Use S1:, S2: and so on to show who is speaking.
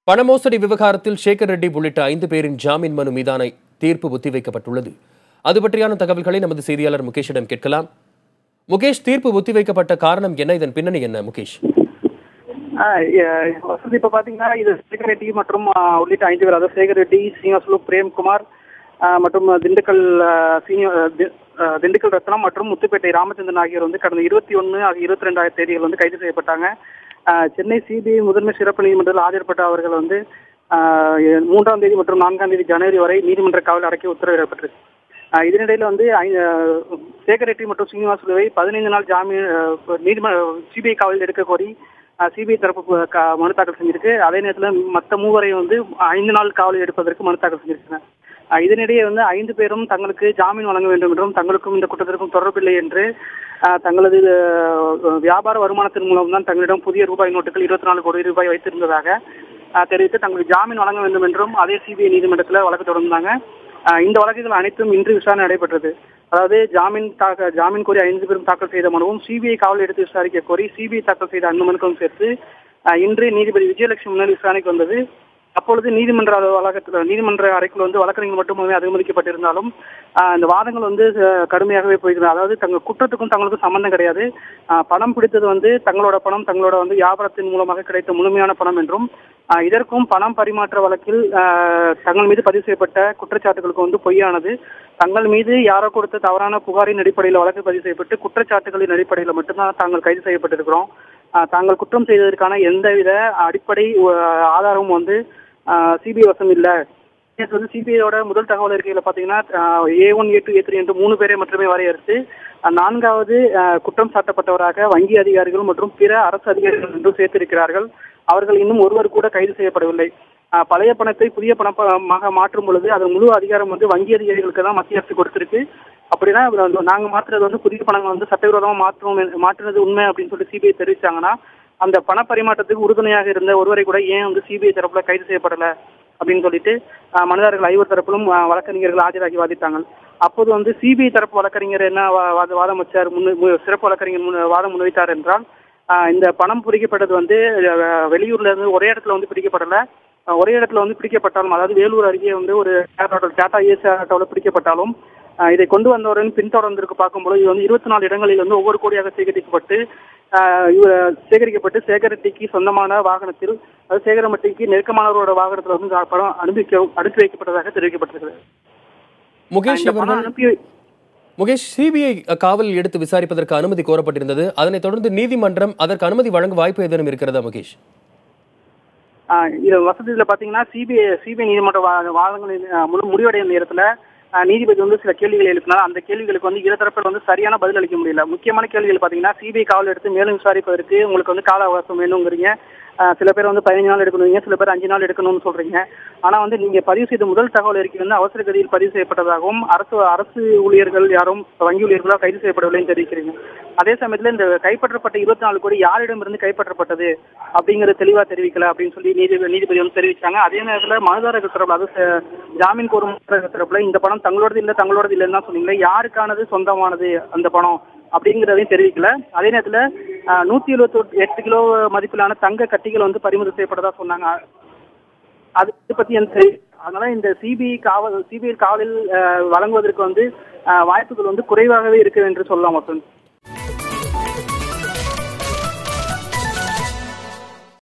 S1: பண மோசடி விவகாரத்தில் சேகர் ரெட்டி உள்ளிட்ட 5 பேரின் ஜாமீன் மனு மீதான தீர்ப்பு ஒத்திவைக்கப்பட்டுள்ளது. அது பற்றியான தகவல்களை நமது செய்தியாளர் முகேஷிடம் கேட்கலாம். முகேஷ், தீர்ப்பு ஒத்திவைக்கப்பட்ட காரணம் என்ன? இதன் பின்னணி என்ன முகேஷ்?
S2: இப்ப பாத்தீங்கன்னா இது சேகர் ரெட்டி மற்றும் உள்ளிட்ட 5 பேர், அதாவது சேகர் ரெட்டி, சீனிவாசலு, பிரேம்குமார் மற்றும் திண்டுக்கல் ரத்னம் மற்றும் முத்துப்பேட்டை ராமச்சந்திரன் ஆகியோர் வந்து கடந்த 21 22 தேதிகள் வந்து கைது செய்யப்பட்டாங்க. சென்னை சிபிஐ முதன்மை சிறப்பு நீதிமன்றத்தில் ஆஜர்பட்ட அவர்கள் வந்து 3ஆம் தேதி மற்றும் 4ஆம் தேதி ஜனவரி வரை நீதிமன்ற காவல் அடைக்க உத்தரவிடப்பட்டிருக்கு. இதனிடையில வந்து சேகர் ரெட்டி மற்றும் சீனிவாசலுவை 15 நாள் ஜாமீன் சிபிஐ காவலில் எடுக்க கோரி சிபிஐ தரப்பு மனு தாக்கல் செஞ்சிருக்கு. அதே நேரத்தில் மற்ற மூவரை வந்து 5 நாள் காவலில் எடுப்பதற்கு மனு தாக்கல் செஞ்சிருக்காங்க. இதனிடையே வந்து 5 பேரும் தங்களுக்கு ஜாமீன் வழங்க வேண்டும் என்றும் தங்களுக்கும் இந்த குற்றத்திற்கும் தொடர்பில்லை என்று தங்களது வியாபார வருமானத்தின் மூலம் தான் தங்களிடம் புதிய ரூபாய் நோட்டுகள் 24 கோடி ரூபாய் வைத்திருந்ததாக தெரிவித்து தங்களுக்கு ஜாமீன் வழங்க வேண்டும் என்றும் அதே சிபிஐ நீதிமன்றத்தில் வழக்கு தொடர்ந்தாங்க. இந்த வழக்குகள் அனைத்தும் இன்று விசாரணை நடைபெற்றது. அதாவது ஜாமீன் கோரி 5 பேரும் தாக்கல் செய்த மனுவும் சிபிஐ காவல் எடுத்து விசாரிக்க கோரி சிபிஐ தாக்கல் செய்த அந்த மனுக்களும் சேர்த்து இன்று நீதிபதி விஜயலட்சுமி முன்னிலை விசாரணைக்கு வந்தது. அப்பொழுது நீதிமன்ற அறைக்குள் வந்து வழக்கறிஞர்கள் மட்டுமே அனுமதிக்கப்பட்டிருந்தாலும் இந்த வாதங்கள் வந்து கடுமையாகவே போயிருந்தது. அதாவது தங்கள் குற்றத்துக்கும் தங்களுக்கும் சம்பந்தம் கிடையாது. பணம் பிடித்தது வந்து தங்களோட பணம், தங்களோட வந்து வியாபாரத்தின் மூலமாக கிடைத்த முழுமையான பணம் என்றும் இதற்கும் பணம் பரிமாற்ற வழக்கில் தங்கள் மீது பதிவு செய்யப்பட்ட குற்றச்சாட்டுகளுக்கு வந்து பொய்யானது. தங்கள் மீது யாரோ கொடுத்த தவறான புகாரின் அடிப்படையில் வழக்கு பதிவு செய்யப்பட்டு குற்றச்சாட்டுகளின் அடிப்படையில் மட்டும்தான் தாங்கள் கைது செய்யப்பட்டிருக்கிறோம். தாங்கள் குற்றம் செய்ததற்கான எந்தவித அடிப்படை ஆதாரமும் வந்து சிபிஐ வசம் இல்லை. வந்து சிபிஐயோட முதல் தகவல் அறிக்கையில பாத்தீங்கன்னா A1, A2, A3 என்று 3 பேரை மட்டுமே வரையறுத்து 4வது குற்றம் சாட்டப்பட்டவராக வங்கி அதிகாரிகள் மற்றும் பிற அரசு அதிகாரிகள் என்று சேர்த்திருக்கிறார்கள். அவர்கள் இன்னும் ஒருவர் கூட கைது செய்யப்படவில்லை. பழைய பணத்தை புதிய பணமாக மாற்றும் பொழுது அதன் முழு அதிகாரம் வந்து வங்கி அதிகாரிகளுக்கு தான் மத்திய அரசு கொடுத்திருக்கு. அப்படின்னா நாங்க மாற்றுறது வந்து புதிய பணங்கள் வந்து சட்டவிரோதமா மாற்றுறது உண்மை அப்படின்னு சொல்லிட்டு சிபிஐ தெரிவிச்சாங்கன்னா அந்த பண பரிமாற்றத்துக்கு உறுதுணையாக இருந்த ஒருவரை கூட ஏன் வந்து சிபிஐ தரப்புல கைது செய்யப்படல அப்படின்னு சொல்லிட்டு மனிதர்கள் 5 தரப்பிலும் வழக்கறிஞர்கள் ஆஜராகி வாதிட்டாங்க. அப்போது வந்து சிபிஐ தரப்பு வழக்கறிஞர் என்ன வாதம் வச்சார், சிறப்பு வழக்கறிஞர் வாதம் முன்வைத்தார் என்றால் இந்த பணம் பிடிக்கப்பட்டது வந்து வெளியூர்ல இருந்து ஒரே இடத்துல வந்து பிடிக்கப்படல. ஒரே இடத்துல வந்து பிடிக்கப்பட்டாலும், அதாவது வேலூர் அருகே வந்து ஒரு டாடா ஏசி ஆட்டோவில் பிடிக்கப்பட்டாலும் இதை கொண்டு வந்தவரின் பின்தொடர்ந்திருக்கு பார்க்கும்போது இது வந்து 24 இடங்களில் வந்து ஒவ்வொரு கோடியாக சேகரிக்கப்பட்டு சேகர் ரெட்டிக்கு சொந்தமான வாகனத்தில், அது சேகர் ரெட்டிக்கு நெருக்கமானவரோட வாகனத்தில் வந்து பணம் அனுப்பி வைக்கப்பட்டதாக தெரிவிக்கப்பட்டிருக்கிறது.
S1: முகேஷ், சிபிஐ காவலில் எடுத்து விசாரிப்பதற்கு அனுமதி கோரப்பட்டிருந்தது. அதனைத் தொடர்ந்து நீதிமன்றம் அதற்கு அனுமதி வழங்க வாய்ப்பு ஏதேனும் இருக்கிறதா முகேஷ்?
S2: இது வசதியில் பாத்தீங்கன்னா சிபிஐ நீதிமன்ற வாதங்களின் முடிவடையும் நேரத்துல நீதிபதி வந்து சில கேள்விகளை எழுப்பினார். அந்த கேள்விகளுக்கு வந்து இருதரப்பில் வந்து சரியான பதில் அளிக்க முடியல. முக்கியமான கேள்விகள் பாத்தீங்கன்னா சிபிஐ காவல் எடுத்து மேலும் விசாரிப்பதற்கு உங்களுக்கு வந்து கால அவகாசம் வேணுங்கிறீங்க. சில பேர் வந்து 15 நாள் எடுக்கணுங்க, சில பேர் 5 நாள் எடுக்கணும்னு சொல்றீங்க. ஆனா வந்து நீங்க பதிவு செய்த முதல் தகவல் அறிக்கை வந்து அவசர கதியில் பதிவு செய்யப்பட்டதாகவும் அரசு ஊழியர்கள் யாரும் வங்கி ஊழியர்களோ கைது செய்யப்படவில்லைன்னு தெரிவிக்கிறீங்க. அதே சமயத்துல இந்த கைப்பற்றப்பட்ட 24 கோடி யாரிடமிருந்து கைப்பற்றப்பட்டது அப்படிங்கறது தெளிவா தெரிவிக்கல அப்படின்னு சொல்லி நீதிபதி வந்து தெரிவிச்சாங்க. அதே நேரத்துல மனுதாரர்கள் தரப்புல, அது ஜாமீன் கோரும் தரப்புல இந்த பணம் தங்களோடது இல்லைன்னு தான் சொன்னீங்களே, யாருக்கானது சொந்தமானது அந்த பணம் அப்படிங்கிறதையும் தெரிவிக்கல. அதே நேரத்துல 178 கிலோ மதிப்பிலான தங்க கட்டிகள் வந்து பறிமுதல் செய்யப்பட்டதா சொன்னாங்க. அதை பத்தி அதனால இந்த சிபிஐ காவலில் வழங்குவதற்கு வந்து வாய்ப்புகள் வந்து குறைவாகவே இருக்கு என்று சொல்லலாம்.